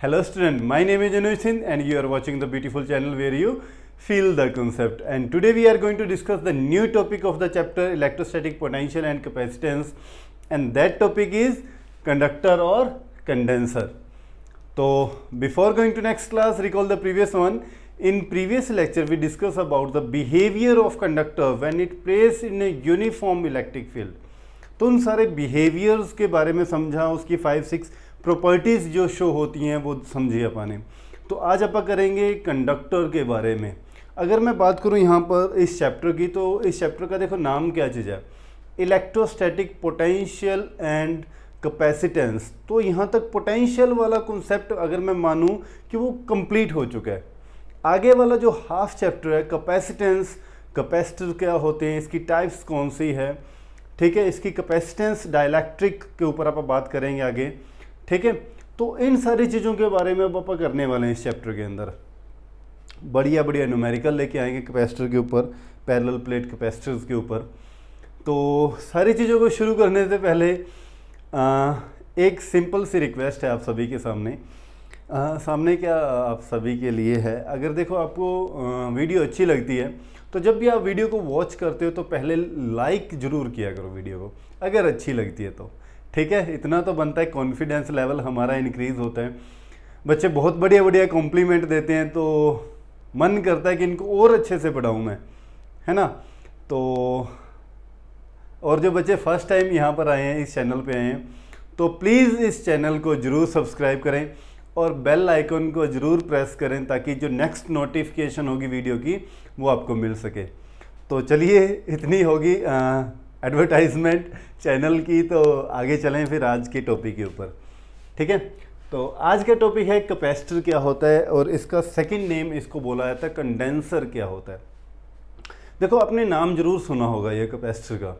Hello student, my name is Anuj Singh and you are watching the beautiful channel where you feel the concept. And today we are going to discuss the new topic of the chapter electrostatic potential and capacitance, and that topic is conductor or condenser. So before going to next class, recall the previous one. In previous lecture we discussed about the behavior of conductor when it plays in a uniform electric field. तो उन सारे behaviours के बारे में समझा, उसकी 5-6 properties जो show होती हैं वो समझी अपने। तो आज अपन करेंगे कंडक्टर के बारे में। अगर मैं बात करूं यहाँ पर इस चैप्टर की, तो इस चैप्टर का देखो नाम क्या चीज़ है, इलेक्ट्रोस्टैटिक पोटेंशियल एंड कैपेसिटेंस। तो यहाँ तक पोटेंशियल वाला कॉन्सेप्ट अगर मैं मानूं कि वो कंप्लीट हो चुका है। आगे वाला जो हाफ चैप्टर है कैपेसिटेंस, कैपेसिटर क्या होते हैं, इसकी टाइप्स कौन सी है, ठीक है, इसकी कैपेसिटेंस डाइलेक्ट्रिक के ऊपर आप बात करेंगे आगे, ठीक है। तो इन सारी चीज़ों के बारे में अब आप करने वाले हैं इस चैप्टर के अंदर। बढ़िया बढ़िया न्यूमेरिकल लेके आएंगे कैपेसिटर के ऊपर, पैरेलल प्लेट कैपेसिटर्स के ऊपर। तो सारी चीज़ों को शुरू करने से पहले एक सिंपल सी रिक्वेस्ट है आप सभी के सामने। सामने क्या आप सभी के लिए है, अगर देखो आपको वीडियो अच्छी लगती है तो जब भी आप वीडियो को वॉच करते हो तो पहले लाइक ज़रूर किया करो वीडियो को, अगर अच्छी लगती है तो, ठीक है। इतना तो बनता है, कॉन्फिडेंस लेवल हमारा इंक्रीज़ होता है। बच्चे बहुत बढ़िया बढ़िया कॉम्प्लीमेंट देते हैं तो मन करता है कि इनको और अच्छे से पढ़ाऊँ मैं, है ना। तो और जो बच्चे फर्स्ट टाइम यहाँ पर आए हैं, इस चैनल पे आए हैं, तो प्लीज़ इस चैनल को ज़रूर सब्सक्राइब करें और बेल आइकन को ज़रूर प्रेस करें ताकि जो नेक्स्ट नोटिफिकेशन होगी वीडियो की वो आपको मिल सके। तो चलिए, इतनी होगी एडवर्टाइजमेंट चैनल की, तो आगे चलें फिर आज के टॉपिक के ऊपर, ठीक है। तो आज का टॉपिक है कैपेसिटर क्या होता है, और इसका सेकंड नेम इसको बोला जाता है कंडेंसर क्या होता है। देखो आपने नाम जरूर सुना होगा ये कैपेसिटर का,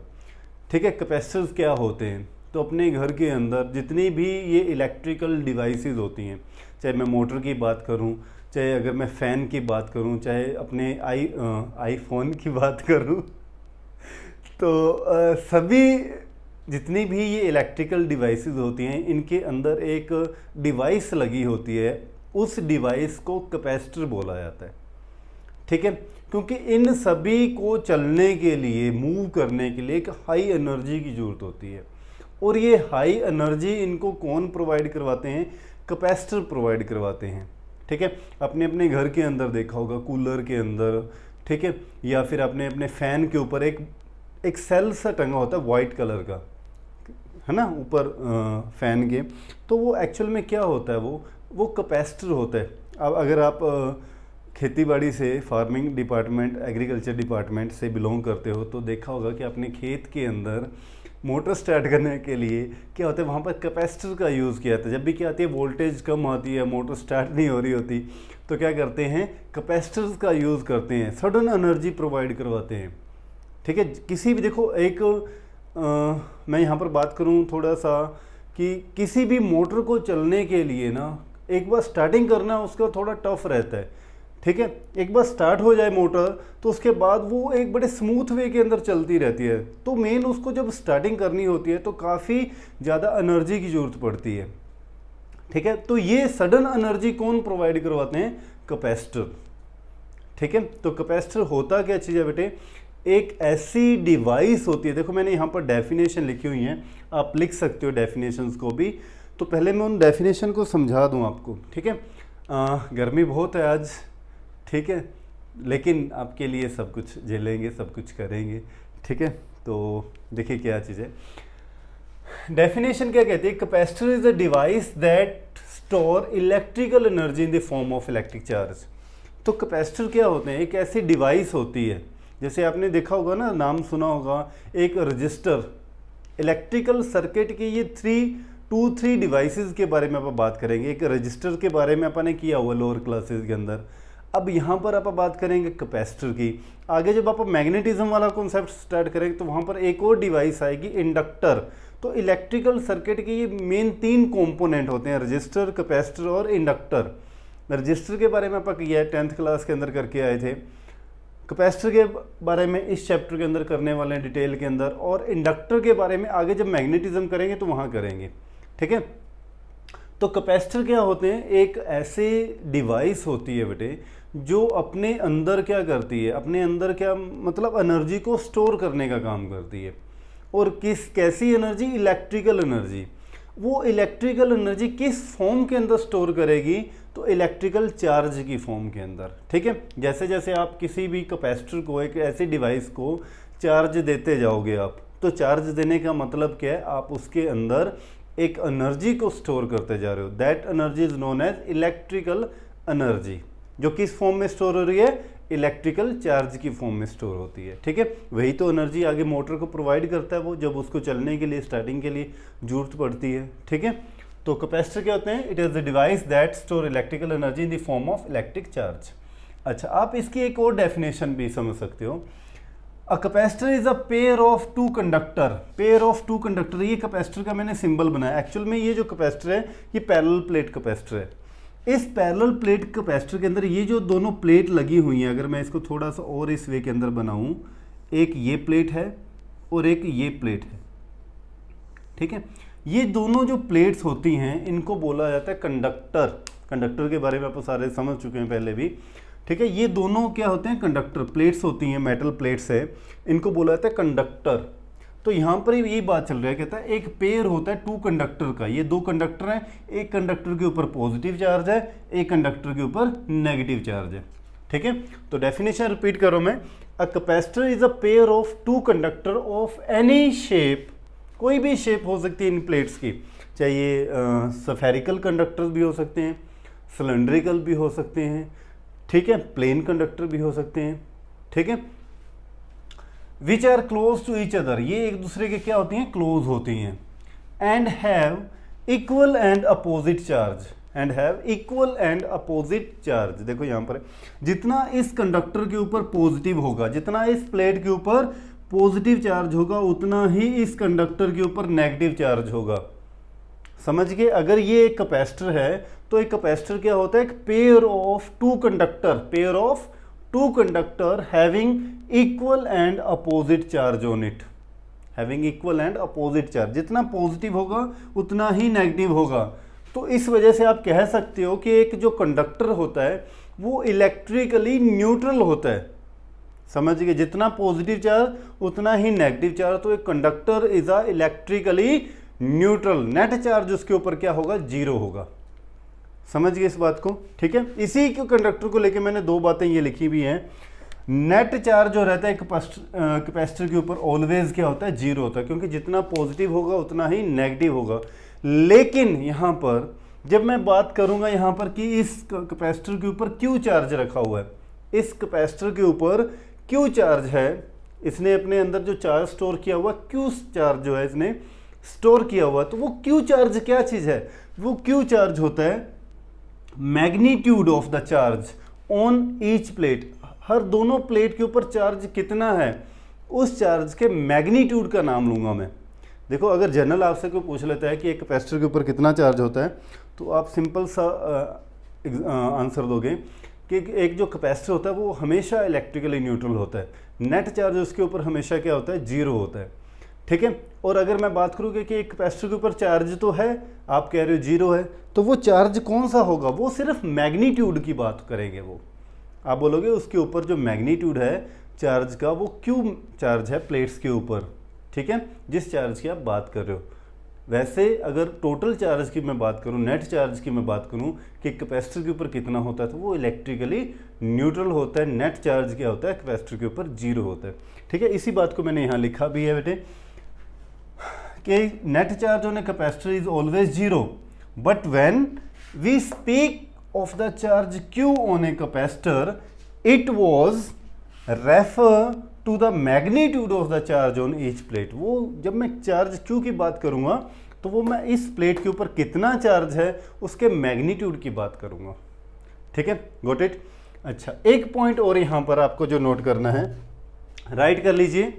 ठीक है। कैपेसिटर्स क्या होते हैं, तो अपने घर के अंदर जितनी भी ये इलेक्ट्रिकल डिवाइसेस होती हैं, चाहे मैं मोटर की बात करूं, चाहे अगर मैं फ़ैन की बात करूं, चाहे अपने आईफोन की बात करूं, तो सभी जितनी भी ये इलेक्ट्रिकल डिवाइसेस होती हैं इनके अंदर एक डिवाइस लगी होती है, उस डिवाइस को कैपेसिटर बोला जाता है, ठीक है। क्योंकि इन सभी को चलने के लिए, मूव करने के लिए एक हाई एनर्जी की ज़रूरत होती है, और ये हाई एनर्जी इनको कौन प्रोवाइड करवाते हैं, कैपेसिटर प्रोवाइड करवाते हैं, ठीक है। अपने अपने घर के अंदर देखा होगा, कूलर के अंदर, ठीक है, या फिर आपने अपने फ़ैन के ऊपर एक सेल सा टंगा होता है वाइट कलर का, है ना, ऊपर फ़ैन के। तो वो एक्चुअल में क्या होता है, वो कैपेसिटर होता है। अब अगर आप खेती बाड़ी से, फार्मिंग डिपार्टमेंट, एग्रीकल्चर डिपार्टमेंट से बिलोंग करते हो तो देखा होगा कि अपने खेत के अंदर मोटर स्टार्ट करने के लिए क्या होता है, वहाँ पर कैपेसिटर का यूज़ किया जाता है। जब भी क्या आती है, वोल्टेज कम आती है, मोटर स्टार्ट नहीं हो रही होती, तो क्या करते हैं, कैपेसिटर्स का यूज़ करते हैं, सडन एनर्जी प्रोवाइड करवाते हैं, ठीक है। किसी भी देखो एक मैं यहाँ पर बात करूँ थोड़ा सा कि किसी भी मोटर को चलने के लिए ना एक बार स्टार्टिंग करना उसका थोड़ा टफ रहता है, ठीक है। एक बार स्टार्ट हो जाए मोटर तो उसके बाद वो एक बड़े स्मूथ वे के अंदर चलती रहती है। तो मेन उसको जब स्टार्टिंग करनी होती है तो काफ़ी ज़्यादा एनर्जी की ज़रूरत पड़ती है, ठीक है। तो ये सडन एनर्जी कौन प्रोवाइड करवाते हैं, कैपेसिटर, ठीक है। तो कैपेसिटर होता क्या चीज़ है बेटे, एक ऐसी डिवाइस होती है, देखो मैंने यहाँ पर डेफिनेशन लिखी हुई है, आप लिख सकते हो डेफिनेशंस को भी। तो पहले मैं उन डेफिनेशन को समझा दूँ आपको, ठीक है। गर्मी बहुत है आज, ठीक है, लेकिन आपके लिए सब कुछ झेलेंगे, सब कुछ करेंगे, ठीक है। तो देखिए क्या चीज़ है, डेफिनेशन क्या कहती है, capacitor is a device that store electrical energy in the form of electric charge. तो कैपेसिटर क्या होते हैं, एक ऐसी डिवाइस होती है, जैसे आपने देखा होगा ना, नाम सुना होगा एक रजिस्टर, इलेक्ट्रिकल सर्किट की ये 3 डिवाइसेस के बारे में आप बात करेंगे। एक रजिस्टर के बारे में अपन ने किया हुआ लोअर क्लासेस के अंदर, अब यहाँ पर आप बात करेंगे कैपेसिटर की। आगे जब आप मैग्नेटिज्म वाला कॉन्सेप्ट स्टार्ट करेंगे तो वहाँ पर एक और डिवाइस आएगी, इंडक्टर। तो इलेक्ट्रिकल सर्किट के ये मेन 3 कंपोनेंट होते हैं, रजिस्टर, कैपेसिटर और इंडक्टर। रजिस्टर के बारे में आप किया है 10th क्लास के अंदर करके आए थे, कैपेसिटर के बारे में इस चैप्टर के अंदर करने वाले हैं डिटेल के अंदर, और इंडक्टर के बारे में आगे जब मैग्नेटिज्म करेंगे तो वहाँ करेंगे, ठीक है। तो कैपेसिटर क्या होते हैं, एक ऐसे डिवाइस होती है बेटे जो अपने अंदर क्या करती है, अपने अंदर क्या मतलब एनर्जी को स्टोर करने का काम करती है। और कैसी एनर्जी, इलेक्ट्रिकल एनर्जी। वो इलेक्ट्रिकल एनर्जी किस फॉर्म के अंदर स्टोर करेगी, तो इलेक्ट्रिकल चार्ज की फॉर्म के अंदर। ठीक है, जैसे जैसे आप किसी भी कैपेसिटर को, एक ऐसी डिवाइस को चार्ज देते जाओगे आप, तो चार्ज देने का मतलब क्या है, आप उसके अंदर एक एनर्जी को स्टोर करते जा रहे हो। That energy is known as electrical energy, जो किस फॉर्म में स्टोर हो रही है, इलेक्ट्रिकल चार्ज की फॉर्म में स्टोर होती है। ठीक है, वही तो एनर्जी आगे मोटर को प्रोवाइड करता है वो, जब उसको चलने के लिए, स्टार्टिंग के लिए जरूरत पड़ती है। ठीक है, तो कैपेसिटर क्या होते हैं, it is the device that store electrical energy in the form of electric charge. अच्छा, आप इसकी एक और डेफिनेशन भी समझ सकते हो। A capacitor is a pair of two conductor. Pair of two conductor, ये कैपेसिटर का मैंने सिंबल बनाया। एक्चुअल में ये जो कैपेसिटर है ये पैरेलल प्लेट कैपेसिटर है। इस पैरेलल प्लेट कैपेसिटर के अंदर ये जो दोनों प्लेट लगी हुई हैं, अगर मैं इसको थोड़ा सा और इस वे के अंदर बनाऊं, एक ये प्लेट है और एक ये प्लेट है। ठीक है, ये दोनों जो प्लेट्स होती हैं इनको बोला जाता है कंडक्टर। कंडक्टर के बारे में आप सारे समझ चुके हैं पहले भी। ठीक है, ये दोनों क्या होते हैं, कंडक्टर प्लेट्स होती हैं, मेटल प्लेट्स है, इनको बोला जाता है कंडक्टर। तो यहाँ पर यही बात चल रहा है, कहता है एक पेयर होता है टू कंडक्टर का। ये दो कंडक्टर हैं, एक कंडक्टर के ऊपर पॉजिटिव चार्ज है, एक कंडक्टर के ऊपर नेगेटिव चार्ज है। ठीक है, तो डेफिनेशन रिपीट करो मैं, a capacitor is a pair of two conductor of any shape. कोई भी शेप हो सकती है इन प्लेट्स की, चाहे ये स्फेरिकल कंडक्टर भी हो सकते हैं, सिलेंड्रिकल भी हो सकते हैं, ठीक है, प्लेन कंडक्टर भी हो सकते हैं। ठीक है, which are close to each other, ये एक दूसरे के क्या होती हैं, क्लोज होती हैं। And have equal and opposite charge, and have equal and opposite charge. देखो यहाँ पर जितना इस कंडक्टर के ऊपर पॉजिटिव होगा, जितना इस प्लेट के ऊपर पॉजिटिव चार्ज होगा, उतना ही इस कंडक्टर के ऊपर नेगेटिव चार्ज होगा। समझ गए। अगर ये एक कैपेसिटर है तो एक कैपेसिटर क्या होता है, एक pair of two conductor, pair of two conductor having equal and opposite charge on it, having equal and opposite charge. जितना पॉजिटिव होगा उतना ही नेगेटिव होगा। तो इस वजह से आप कह सकते हो कि एक जो कंडक्टर होता है वो इलेक्ट्रिकली न्यूट्रल होता है। समझ गए, जितना पॉजिटिव चार्ज उतना ही नेगेटिव चार्ज। तो एक conductor is a electrically neutral, net charge उसके ऊपर क्या होगा, जीरो होगा। समझ गए इस बात को। ठीक है, इसी के कंडक्टर को लेके मैंने दो बातें ये लिखी भी हैं। नेट चार्ज जो रहता है कैपेसिटर के ऊपर ऑलवेज क्या होता है, जीरो होता है, क्योंकि जितना पॉजिटिव होगा उतना ही नेगेटिव होगा। लेकिन यहाँ पर जब मैं बात करूँगा यहाँ पर कि इस कैपेसिटर के ऊपर क्यू चार्ज रखा हुआ है, इस कैपेसिटर के ऊपर क्यू चार्ज है, इसने अपने अंदर जो चार्ज स्टोर किया हुआ, क्यू चार्ज जो है इसने स्टोर किया हुआ, तो वो क्यू चार्ज क्या चीज़ है, वो क्यू चार्ज होता है magnitude of the charge on each plate. हर दोनों प्लेट के ऊपर चार्ज कितना है, उस चार्ज के मैग्नीट्यूड का नाम लूँगा मैं। देखो, अगर जनरल आपसे कोई पूछ लेता है कि एक कैपेसिटर के ऊपर कितना चार्ज होता है, तो आप सिंपल सा आंसर दोगे कि एक जो कैपेसिटर होता है वो हमेशा इलेक्ट्रिकली न्यूट्रल होता है, नेट चार्ज उसके ऊपर हमेशा क्या होता है, जीरो होता है। ठीक है, और अगर मैं बात करूँ कि एक कैपेसिटर के ऊपर चार्ज तो है, आप कह रहे हो जीरो है, तो वो चार्ज कौन सा होगा, वो सिर्फ मैग्नीट्यूड की बात करेंगे। वो आप बोलोगे उसके ऊपर जो मैग्नीट्यूड है चार्ज का, वो क्यू चार्ज है प्लेट्स के ऊपर। ठीक है, जिस चार्ज की आप बात कर रहे हो। वैसे अगर टोटल चार्ज की मैं बात करूं, नेट चार्ज की मैं बात करूं कि कैपेसिटर के ऊपर कितना होता है, तो वो इलेक्ट्रिकली न्यूट्रल होता है। नेट चार्ज क्या होता है, कैपेसिटर के ऊपर जीरो होता है। ठीक है, इसी बात को मैंने यहाँ लिखा भी है बेटे कि net charge on a capacitor is always zero, but when we speak of the charge Q on a capacitor, it was refer to the magnitude of the charge on each plate. वो जब मैं charge Q की बात करूंगा तो वो मैं इस प्लेट के ऊपर कितना चार्ज है उसके मैग्नीट्यूड की बात करूंगा। ठीक है, गॉट इट। अच्छा, एक पॉइंट और यहाँ पर आपको जो नोट करना है, राइट कर लीजिए।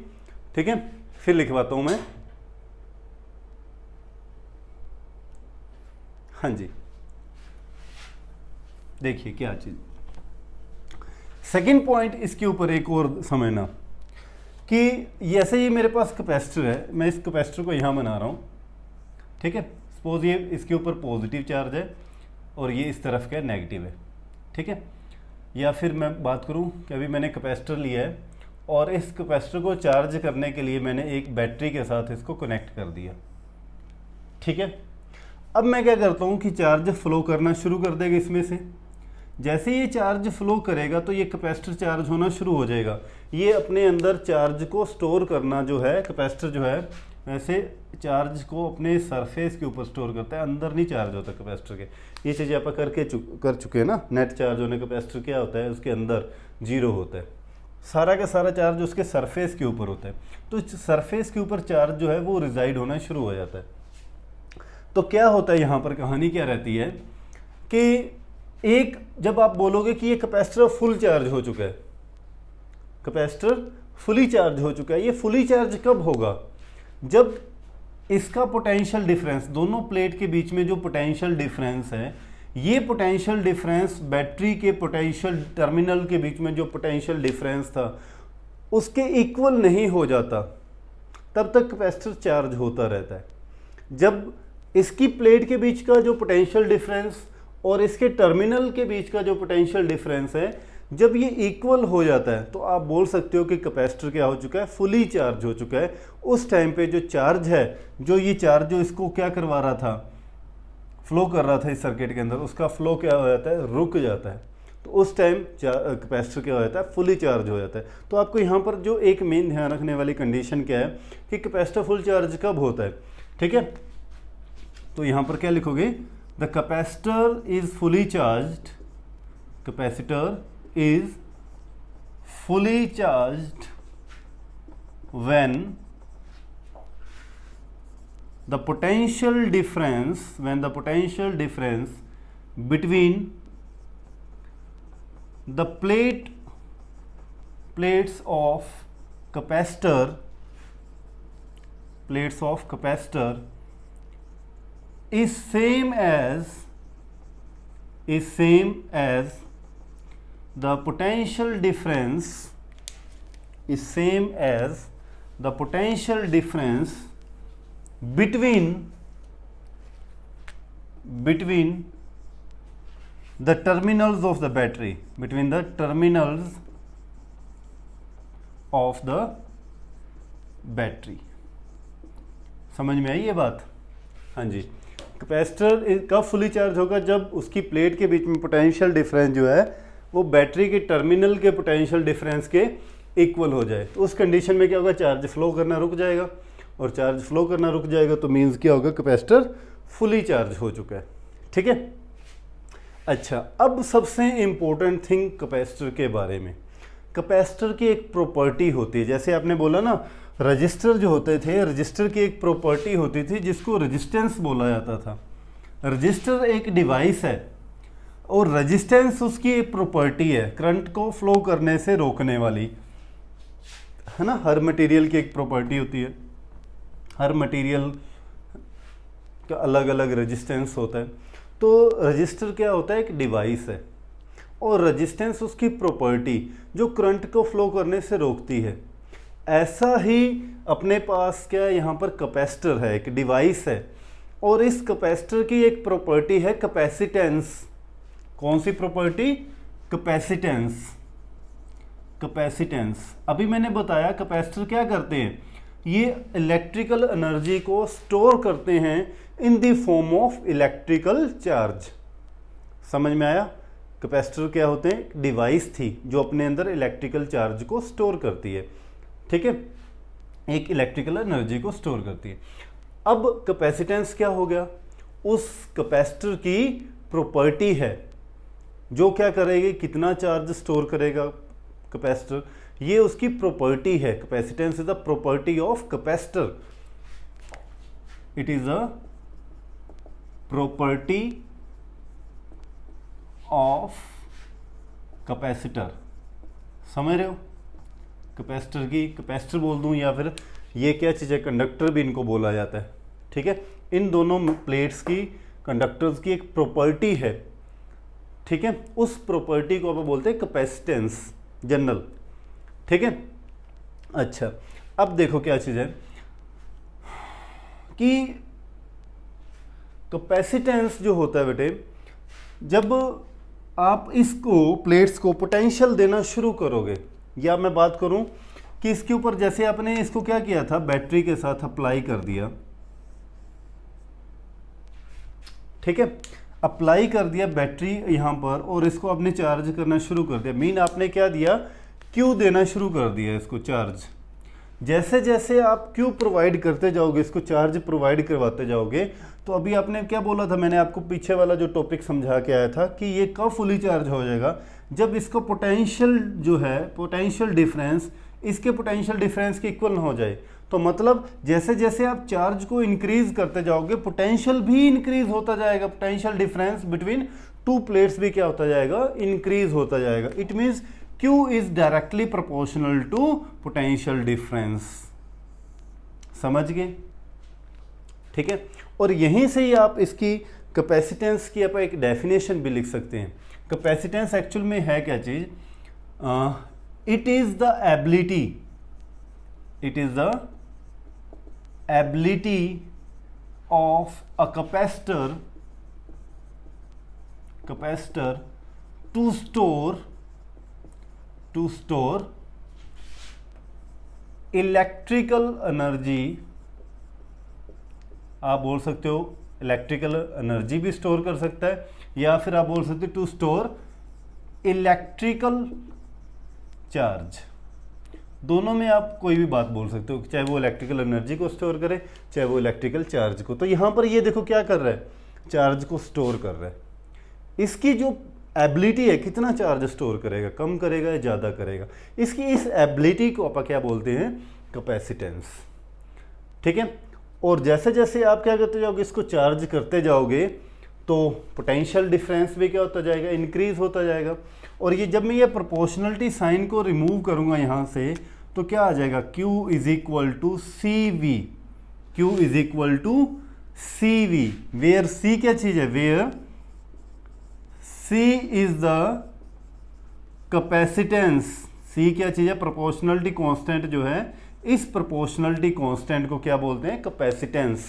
ठीक है, फिर लिखवाता हूं मैं। हाँ जी, देखिए क्या चीज। सेकंड पॉइंट इसके ऊपर एक और समझना कि जैसे ये मेरे पास कैपेसिटर है, मैं इस कैपेसिटर को यहाँ बना रहा हूँ। ठीक है, सपोज ये इसके ऊपर पॉजिटिव चार्ज है और ये इस तरफ क्या नेगेटिव है, ठीक है। या फिर मैं बात करूं कि अभी मैंने कैपेसिटर लिया है और इस कैपेसिटर को चार्ज करने के लिए मैंने एक बैटरी के साथ इसको कनेक्ट कर दिया, ठीक है। अब मैं क्या करता हूं कि चार्ज फ्लो करना शुरू कर देगा इसमें से। जैसे ये चार्ज फ्लो करेगा तो ये कैपेसिटर चार्ज होना शुरू हो जाएगा। ये अपने अंदर चार्ज को स्टोर करना जो है, कैपेसिटर जो है वैसे चार्ज को अपने सरफेस के ऊपर स्टोर करता है, अंदर नहीं चार्ज होता कैपेसिटर के। ये चीज़ें आप कर चुके हैं ना। नेट चार्ज होने कैपेसिटर क्या होता है, उसके अंदर जीरो होता है, सारा का सारा चार्ज उसके सरफेस के ऊपर होता है। तो सरफेस के ऊपर चार्ज जो है वो रिजाइड होना शुरू हो जाता है। तो क्या होता है यहाँ पर, कहानी क्या रहती है कि एक जब आप बोलोगे कि ये कैपेसिटर फुल चार्ज हो चुका है, कैपेसिटर फुली चार्ज हो चुका है, ये फुली चार्ज कब होगा, जब इसका पोटेंशियल डिफरेंस, दोनों प्लेट के बीच में जो पोटेंशियल डिफरेंस है, ये पोटेंशियल डिफरेंस बैटरी के पोटेंशियल टर्मिनल के बीच में जो पोटेंशियल डिफरेंस था उसके इक्वल नहीं हो जाता, तब तक कैपेसिटर चार्ज होता रहता है। जब इसकी प्लेट के बीच का जो पोटेंशियल डिफरेंस और इसके टर्मिनल के बीच का जो पोटेंशियल डिफरेंस है, जब ये इक्वल हो जाता है तो आप बोल सकते हो कि कैपेसिटर क्या हो चुका है, फुली चार्ज हो चुका है। उस टाइम पे जो चार्ज है, जो ये चार्ज जो इसको क्या करवा रहा था, फ्लो कर रहा था इस सर्किट के अंदर, उसका फ्लो क्या हो जाता है, रुक जाता है। तो उस टाइम कैपेसिटर क्या हो जाता है, फुली चार्ज हो जाता है। तो आपको यहाँ पर जो एक मेन ध्यान रखने वाली कंडीशन क्या है कि कैपेसिटर फुल चार्ज कब होता है, ठीक है। तो यहाँ पर क्या लिखोगे, the capacitor is fully charged, capacitor is fully charged when the potential difference between the plates of capacitor is same as the potential difference between the terminals of the battery, समझ में आई ये बात? हाँ जी। कैपेसिटर कब fully charge होगा, जब उसकी plate के बीच में पोटेंशियल डिफरेंस जो है वो बैटरी के टर्मिनल के पोटेंशियल डिफरेंस के इक्वल हो जाए। तो उस कंडीशन में क्या होगा, चार्ज फ्लो करना रुक जाएगा, और चार्ज फ्लो करना रुक जाएगा तो मीन्स क्या होगा, कैपेसिटर फुली चार्ज हो चुका है, ठीक है। अच्छा, अब सबसे इम्पोर्टेंट थिंग कैपेसिटर के बारे में, कैपेसिटर की एक प्रॉपर्टी होती है। जैसे आपने बोला ना, रजिस्टर जो होते थे, रजिस्टर की एक प्रॉपर्टी होती थी जिसको रेजिस्टेंस बोला जाता था। रजिस्टर एक डिवाइस है और रेजिस्टेंस उसकी एक प्रॉपर्टी है, करंट को फ्लो करने से रोकने वाली, है ना। हर मटेरियल की एक प्रॉपर्टी होती है, हर मटेरियल का अलग अलग रेजिस्टेंस होता है। तो रजिस्टर क्या होता है, एक डिवाइस है, और रेजिस्टेंस उसकी प्रॉपर्टी जो करंट को फ्लो करने से रोकती है। ऐसा ही अपने पास क्या है, यहाँ पर कैपेसिटर है, एक डिवाइस है, और इस कैपेसिटर की एक प्रॉपर्टी है कैपेसिटेंस। कौन सी प्रॉपर्टी, कैपेसिटेंस। अभी मैंने बताया कैपेसिटर क्या करते हैं, ये इलेक्ट्रिकल एनर्जी को स्टोर करते हैं in the form of electrical charge. समझ में आया? कैपेसिटर क्या होते हैं, डिवाइस थी जो अपने अंदर इलेक्ट्रिकल चार्ज को स्टोर करती है, ठीक है, एक इलेक्ट्रिकल एनर्जी को स्टोर करती है। अब कैपेसिटेंस क्या हो गया, उस कैपेसिटर की प्रॉपर्टी है जो क्या करेगी, कितना चार्ज स्टोर करेगा कैपेसिटर, ये उसकी प्रॉपर्टी है। Capacitance is the property of capacitor, it is a property of capacitor. समझ रहे हो? कैपेसिटर की, कैपेसिटर बोल दूं या फिर ये क्या चीज़ है, कंडक्टर भी इनको बोला जाता है, ठीक है। इन दोनों प्लेट्स की, कंडक्टर्स की एक प्रॉपर्टी है, ठीक है। उस प्रॉपर्टी को आप बोलते हैं कैपेसिटेंस जनरल, ठीक है। अच्छा, अब देखो क्या चीज़ है कि कैपेसिटेंस जो होता है बेटे, जब आप इसको प्लेट्स को पोटेंशियल देना शुरू करोगे, या मैं बात करूं कि इसके ऊपर जैसे आपने इसको क्या किया था, बैटरी के साथ अप्लाई कर दिया, ठीक है, अप्लाई कर दिया बैटरी यहाँ पर, और इसको आपने चार्ज करना शुरू कर दिया, मीन आपने क्या दिया, क्यू देना शुरू कर दिया इसको चार्ज। जैसे जैसे आप क्यू प्रोवाइड करते जाओगे, इसको चार्ज प्रोवाइड करवाते जाओगे, तो अभी आपने क्या बोला था, मैंने आपको पीछे वाला जो टॉपिक समझा के आया था कि ये कब फुली चार्ज हो जाएगा, जब इसको पोटेंशियल जो है, पोटेंशियल डिफरेंस इसके पोटेंशियल डिफरेंस के इक्वल ना हो जाए। तो मतलब जैसे जैसे आप चार्ज को इंक्रीज करते जाओगे, पोटेंशियल भी इंक्रीज होता जाएगा, potential difference between two plates भी क्या होता जाएगा, इंक्रीज होता जाएगा। It means Q is directly proportional to potential difference। समझ गए, ठीक है। और यहीं से ही आप इसकी कैपेसिटेंस की आप एक डेफिनेशन भी लिख सकते हैं। कैपेसिटेंस एक्चुअल में है क्या चीज, it is the ability, it is the ability of a capacitor to store electrical energy. आप बोल सकते हो इलेक्ट्रिकल एनर्जी भी स्टोर कर सकता है, या फिर आप बोल सकते हो टू स्टोर इलेक्ट्रिकल चार्ज। दोनों में आप कोई भी बात बोल सकते हो, चाहे वो इलेक्ट्रिकल एनर्जी को स्टोर करे, चाहे वो इलेक्ट्रिकल चार्ज को। तो यहां पर ये देखो क्या कर रहा है, चार्ज को स्टोर कर रहा है। इसकी जो एबिलिटी है, कितना चार्ज स्टोर करेगा, कम करेगा या ज़्यादा करेगा, इसकी इस एबिलिटी को आप क्या बोलते हैं, कैपेसिटेंस, ठीक है। और जैसे जैसे आप क्या करते जाओगे, इसको चार्ज करते जाओगे, तो पोटेंशियल डिफरेंस भी क्या होता जाएगा, इंक्रीज होता जाएगा। और ये जब मैं ये प्रोपोर्शनलिटी साइन को रिमूव करूँगा यहाँ से, तो क्या आ जाएगा, Q is equal to C V, Q is equal to C V, where C क्या चीज़ है, where C is the capacitance. C क्या चीज़ है, प्रोपोर्शनलिटी कांस्टेंट जो है, इस प्रोपोर्शनलिटी कांस्टेंट को क्या बोलते हैं, कैपेसिटेंस।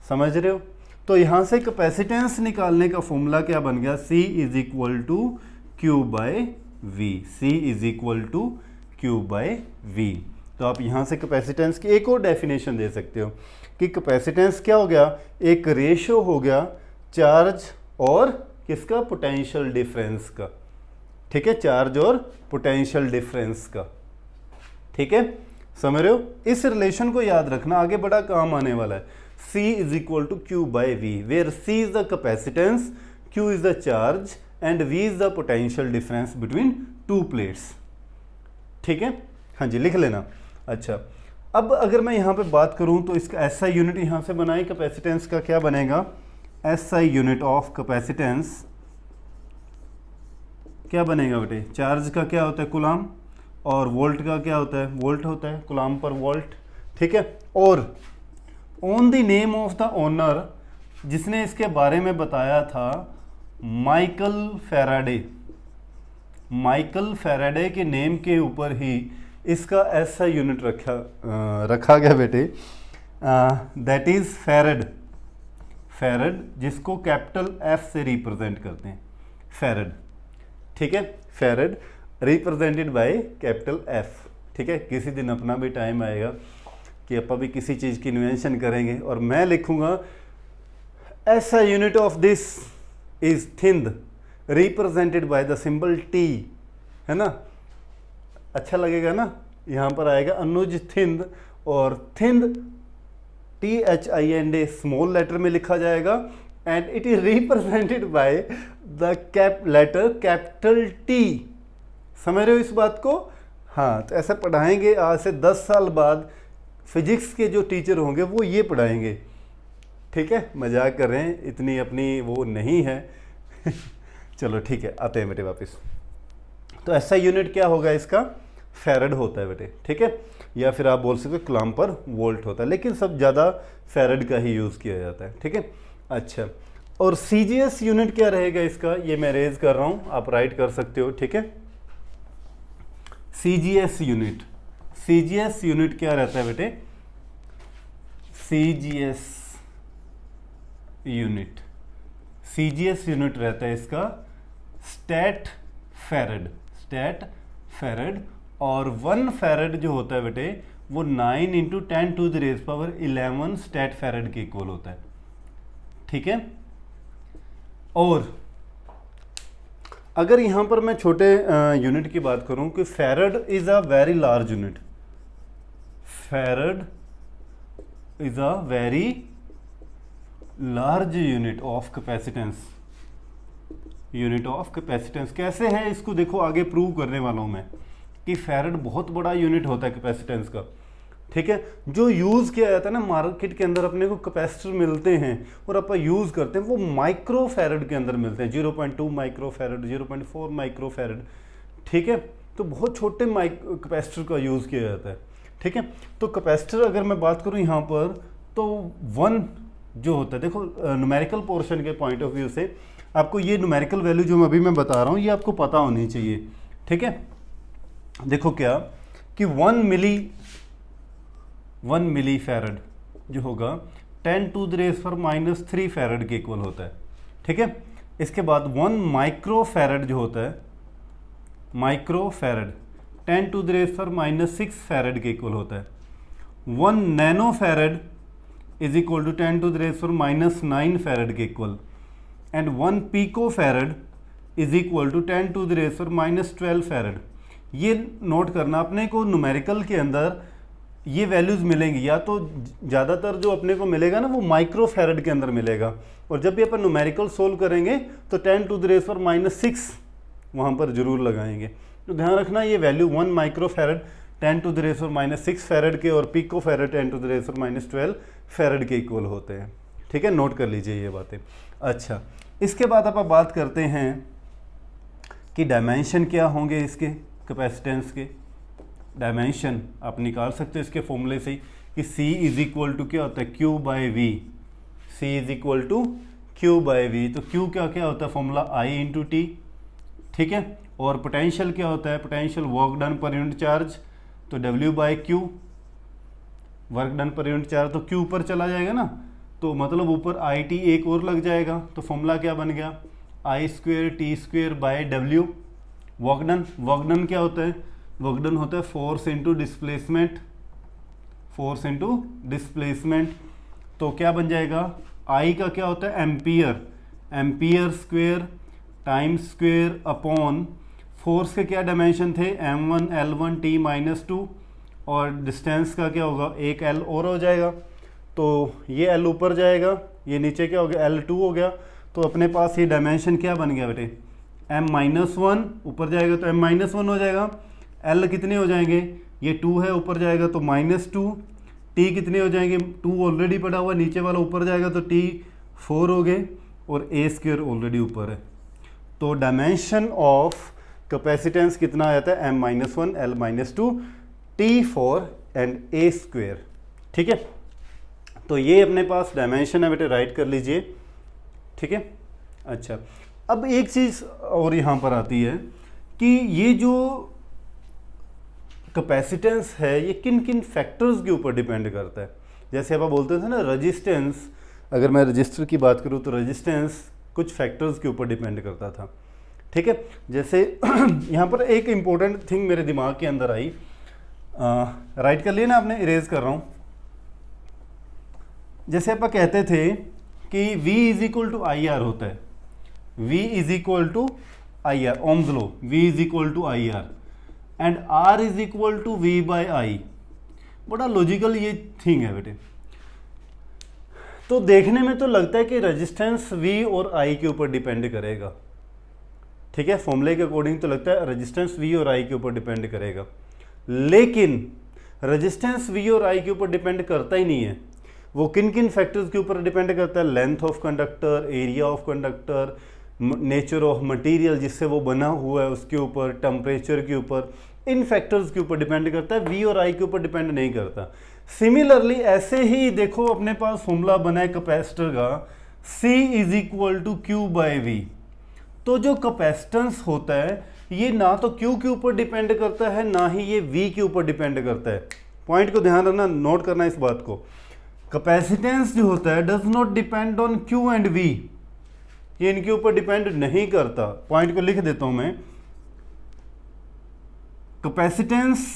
समझ रहे हो। तो यहाँ से कैपेसिटेंस निकालने का फॉर्मूला क्या बन गया, C is equal to Q by V, C is equal to Q by V. तो आप यहाँ से कैपेसिटेंस की एक और डेफिनेशन दे सकते हो कि कैपेसिटेंस क्या हो गया, एक रेशो हो गया चार्ज और किसका, पोटेंशियल डिफरेंस का, ठीक है, चार्ज और पोटेंशियल डिफरेंस का, ठीक है, समझ रहे हो। इस रिलेशन को याद रखना, आगे बड़ा काम आने वाला है। C is equal to Q by V, where C is the capacitance, Q is the charge and V is the potential difference between two plates, ठीक है। हाँ जी, लिख लेना। अच्छा, अब अगर मैं यहाँ पे बात करूँ तो इसका SI यूनिट यहाँ से बनाए कैपेसिटेंस का, क्या बनेगा, SI यूनिट ऑफ कैपेसिटेंस क्या बनेगा बेटे, चार्ज का क्या होता है, कूलाम, और वोल्ट का क्या होता है, वोल्ट होता है, कूलाम पर वोल्ट, ठीक है। और on the name of the owner, जिसने इसके बारे में बताया था, माइकल फैराडे, माइकल फैराडे के नेम के ऊपर ही इसका SI यूनिट रखा गया बेटे, दैट इज फैरड, फैरड, जिसको कैपिटल F से रिप्रेजेंट करते हैं, फैरड, ठीक है, farad represented by capital F, ठीक है। किसी दिन अपना भी टाइम आएगा कि अपन भी किसी चीज़ की इन्वेंशन करेंगे और मैं लिखूंगा SI unit of this is Thind represented by the symbol T, है ना, अच्छा लगेगा ना। यहाँ पर आएगा अनुज थिंद, और थिंद THIND स्मॉल लेटर में लिखा जाएगा, and it is represented by the letter capital T। समझ रहे हो इस बात को। हाँ, तो ऐसा पढ़ाएंगे, आज से 10 साल बाद फिजिक्स के जो टीचर होंगे वो ये पढ़ाएंगे, ठीक है। मजाक कर रहे हैं, इतनी अपनी वो नहीं है चलो ठीक है, आते हैं बेटे वापस। तो SI यूनिट क्या होगा इसका, फैरड होता है बेटे, ठीक है, या फिर आप बोल सकते हो कूलाम पर वोल्ट होता है, लेकिन सब ज़्यादा फैरड का ही यूज़ किया जाता है, ठीक है। अच्छा, और CGS यूनिट क्या रहेगा इसका, ये मैं रेज कर रहा हूँ, आप राइट कर सकते हो, ठीक है। CGS यूनिट, CGS यूनिट क्या रहता है बेटे, CGS यूनिट, CGS यूनिट रहता है इसका स्टैट फैरड, और 1 फैरड जो होता है बेटे वो 9 × 10⁻11 स्टैट फैरड के इक्वल होता है। ठीक है, और अगर यहाँ पर मैं छोटे यूनिट की बात करूँ कि farad is a very large unit, farad is a very large unit of capacitance. कैसे है इसको देखो आगे प्रूव करने वाला हूँ मैं कि फैरड बहुत बड़ा यूनिट होता है कैपेसिटेंस का। ठीक है, जो यूज़ किया जाता है ना मार्केट के अंदर, अपने को कैपेसिटर मिलते हैं और अपन यूज़ करते हैं, वो माइक्रो फैरड के अंदर मिलते हैं, 0.2 माइक्रो फैरड, 0.4 माइक्रो फैरड। ठीक है, तो बहुत छोटे कैपेसिटर का यूज़ किया जाता है। ठीक है, तो कैपेसिटर अगर मैं बात करूँ यहाँ पर तो 1 जो होता है, देखो न्यूमेरिकल पोर्शन के पॉइंट ऑफ व्यू से आपको ये न्यूमेरिकल वैल्यू जो अभी मैं बता रहा हूँ ये आपको पता होनी चाहिए। ठीक है, देखो क्या कि 1 मिली फैरड जो होगा 10⁻³ फैरड के इक्वल होता है। ठीक है, इसके बाद 1 माइक्रो फैरड जो होता है, माइक्रो फैरड 10⁻⁻6 फैरड के इक्वल होता है। 1 nano farad is equal to 10⁻⁻9 farad के equal, and 1 pico farad is equal to 10⁻⁻12 farad. ये नोट करना, अपने को न्यूमेरिकल के अंदर ये वैल्यूज़ मिलेंगी, या तो ज़्यादातर जो अपने को मिलेगा ना वो माइक्रो फैरड के अंदर मिलेगा, और जब भी अपन न्यूमेरिकल सोल्व करेंगे तो 10⁻⁻6 वहाँ पर जरूर लगाएंगे। तो ध्यान रखना ये वैल्यू 1 माइक्रो फैरड 10⁻⁻6 फैरड के और पिको फैरड 10⁻⁻12 फैरड के इक्वल होते हैं। ठीक है, नोट कर लीजिए ये बातें। अच्छा, इसके बाद आप बात करते हैं कि डायमेंशन क्या होंगे इसके कैपेसिटेंस के। डायमेंशन आप निकाल सकते हैं इसके फॉर्मूले से कि C इज इक्वल टू क्या होता है Q/V, C is equal to Q/V। तो Q क्या क्या होता है फॉर्मूला I/T। ठीक है, और पोटेंशियल क्या होता है, potential work done per unit charge, तो W/Q, work done per unit charge, तो Q ऊपर चला जाएगा ना, तो मतलब ऊपर IT एक और लग जाएगा, तो फॉर्मूला क्या बन गया I²T²/W। वर्क डन क्या होता है, वर्क डन होता है फोर्स इंटू डिस्प्लेसमेंट, तो क्या बन जाएगा I का क्या होता है ampere square times square upon force के क्या डायमेंशन थे m1 l1 t-2, और डिस्टेंस का क्या होगा एक l और हो जाएगा, तो ये l ऊपर जाएगा, ये नीचे क्या हो गया l2 हो गया। तो अपने पास ये डायमेंशन क्या बन गया बेटे m-1, ऊपर जाएगा तो m-1 हो जाएगा, l कितने हो जाएंगे, ये 2 है ऊपर जाएगा तो -2, t कितने हो जाएंगे 2 ऑलरेडी पड़ा हुआ, नीचे वाला ऊपर जाएगा तो t 4 हो गए, और a² ऑलरेडी ऊपर है। तो डायमेंशन ऑफ कैपेसिटेंस कितना आ जाता है m-1 l-2 t4 and a²। ठीक है, तो ये अपने पास डायमेंशन है बेटे, राइट कर लीजिए। ठीक है, अच्छा अब एक चीज़ और यहाँ पर आती है कि ये जो कैपेसिटेंस है ये किन किन फैक्टर्स के ऊपर डिपेंड करता है। जैसे आप बोलते थे ना रेजिस्टेंस, अगर मैं रजिस्टर की बात करूँ तो रेजिस्टेंस कुछ फैक्टर्स के ऊपर डिपेंड करता था। ठीक है, जैसे यहाँ पर एक इम्पोर्टेंट थिंग मेरे दिमाग के अंदर आई, राइट कर लिया ना आपने, इरेज कर रहा हूँ। जैसे आप कहते थे कि V is equal to IR होता है, V is equal to IR, Ohm's law, V is equal to IR and R is equal to V/I। बड़ा लॉजिकल ये थिंग है बेटे। तो देखने में तो लगता है कि रेजिस्टेंस V और I के ऊपर डिपेंड करेगा। ठीक है, फॉर्मूले के अकॉर्डिंग तो लगता है रेजिस्टेंस V और I के ऊपर डिपेंड करेगा, लेकिन रेजिस्टेंस V और I के ऊपर डिपेंड करता ही नहीं है। वो किन किन फैक्टर्स के ऊपर डिपेंड करता है, length of conductor, area of conductor, nature of material जिससे वो बना हुआ है उसके ऊपर, टेम्परेचर के ऊपर, इन फैक्टर्स के ऊपर डिपेंड करता है, V और I के ऊपर डिपेंड नहीं करता। सिमिलरली ऐसे ही देखो अपने पास फॉर्मूला बना है कैपेसिटर का, C is equal to Q/V। तो जो कैपेसिटेंस होता है ये ना तो Q के ऊपर डिपेंड करता है ना ही ये V के ऊपर डिपेंड करता है। पॉइंट को ध्यान रखना, नोट करना इस बात को। कैपेसिटेंस जो होता है does not depend on Q and V, ये इनके ऊपर डिपेंड नहीं करता। पॉइंट को लिख देता हूं मैं, capacitance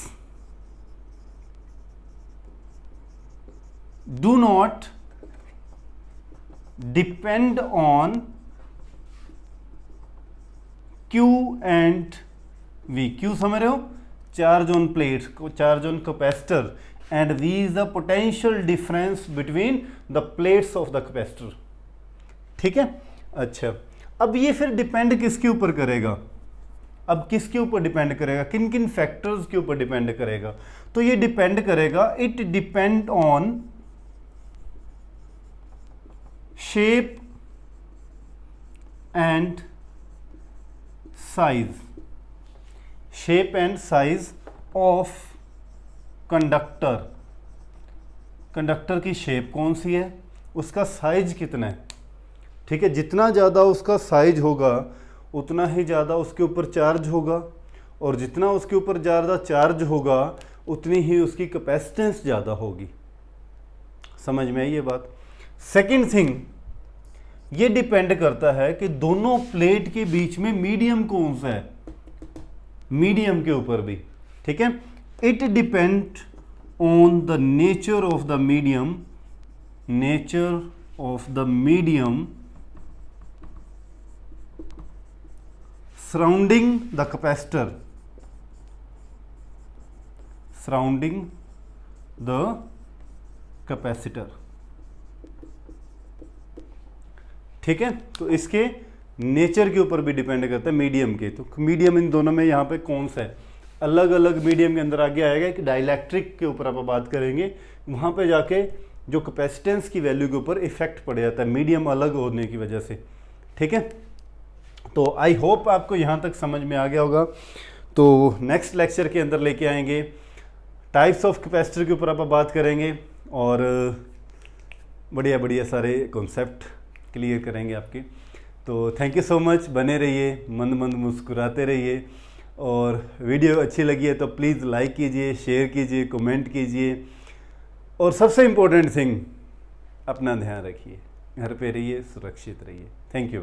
do not depend on Q and V। Q समझ रहे हो, charge on plates, charge on capacitor, and V is the potential difference between the plates of the capacitor. ठीक है, अच्छा अब ये फिर डिपेंड किसके ऊपर करेगा, अब किसके ऊपर डिपेंड करेगा, किन किन फैक्टर्स के ऊपर डिपेंड करेगा? तो ये डिपेंड करेगा, it depend on shape and size, shape and size of conductor. Conductor की शेप कौन सी है, उसका साइज कितना है। ठीक है, जितना ज़्यादा उसका साइज होगा उतना ही ज़्यादा उसके ऊपर चार्ज होगा, और जितना उसके ऊपर ज़्यादा चार्ज होगा उतनी ही उसकी कैपेसिटेंस ज़्यादा होगी। समझ में आई ये बात। सेकंड थिंग, ये डिपेंड करता है कि दोनों प्लेट के बीच में मीडियम कौन सा है, मीडियम के ऊपर भी। ठीक है, it depend on the nature of the medium, nature of the medium surrounding the capacitor, surrounding the capacitor। ठीक है, तो इसके नेचर के ऊपर भी डिपेंड करता है मीडियम के। तो मीडियम इन दोनों में यहाँ पे कौन सा है, अलग अलग मीडियम के अंदर आगे आएगा कि डाइलेक्ट्रिक के ऊपर आप बात करेंगे, वहाँ पे जाके जो कैपेसिटेंस की वैल्यू के ऊपर इफेक्ट पड़ जाता है मीडियम अलग होने की वजह से। ठीक है, तो आई होप आपको यहाँ तक समझ में आ गया होगा। तो नेक्स्ट लेक्चर के अंदर लेके आएंगे टाइप्स ऑफ कैपेसिटर के ऊपर आप बात करेंगे, और बढ़िया बढ़िया सारे कॉन्सेप्ट क्लियर करेंगे आपके। तो थैंक यू सो मच, बने रहिए, मंद मंद मुस्कुराते रहिए, और वीडियो अच्छी लगी है तो प्लीज़ लाइक कीजिए, शेयर कीजिए, कमेंट कीजिए, और सबसे इम्पोर्टेंट थिंग, अपना ध्यान रखिए, घर पे रहिए, सुरक्षित रहिए। Thank you.